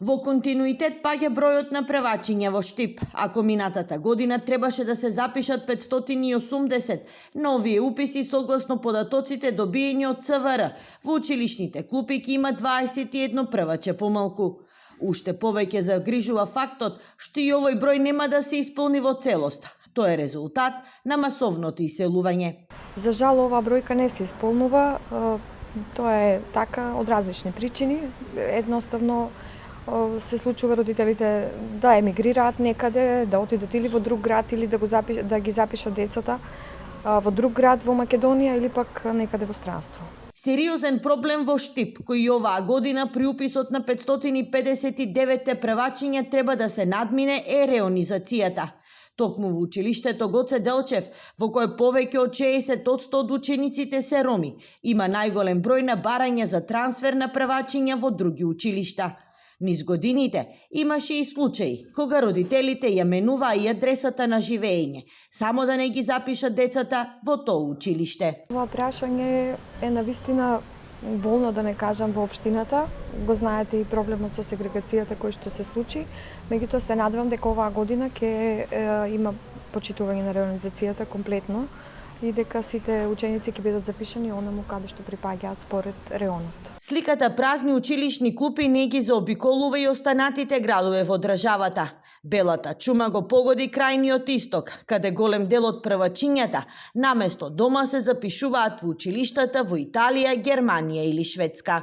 Во континуитет паѓа бројот на превачиња во Штип, ако минатата година требаше да се запишат 580 на овие уписи согласно податоците добиени од ЦВР, во училишните клупи ќе има 21 преваче помалку. Уште повеќе загрижува фактот што и овој број нема да се исполни во целост. Тоа е резултат на масовното иселување. За жал, оваа бројка не се исполнува. Тоа е така од различни причини. Едноставно се случува родителите да емигрираат некаде, да отидат или во друг град или да ги запишат децата во друг град во Македонија или пак некаде во странство. Сериозен проблем во Штип, кој оваа година при уписот на 559 превачиња треба да се надмине, е реонизацијата. Токму во училиштето Гоце Делчев, во кое повеќе од 60% од учениците се роми, има најголем број на барања за трансфер на превачиња во други училишта. Низ годините имаше и случаи кога родителите ја менуваа и адресата на живење, само да не ги запишат децата во тоа училиште. Ова прашање е навистина болно, да не кажам, во општината. Го знаете и проблемот со сегрегацијата кој што се случи. Меѓутоа се надевам дека оваа година ќе има почитување на реорганизацијата комплетно и дека сите ученици ќе бидат запишани онаму каде што припаѓаат според реонот. Сликата празни училишни клупи не ги заобиколува и останатите градове во државата. Белата чума го погоди крајниот исток, каде голем дел од првачињата наместо дома се запишуваат во училиштата во Италија, Германија или Шведска.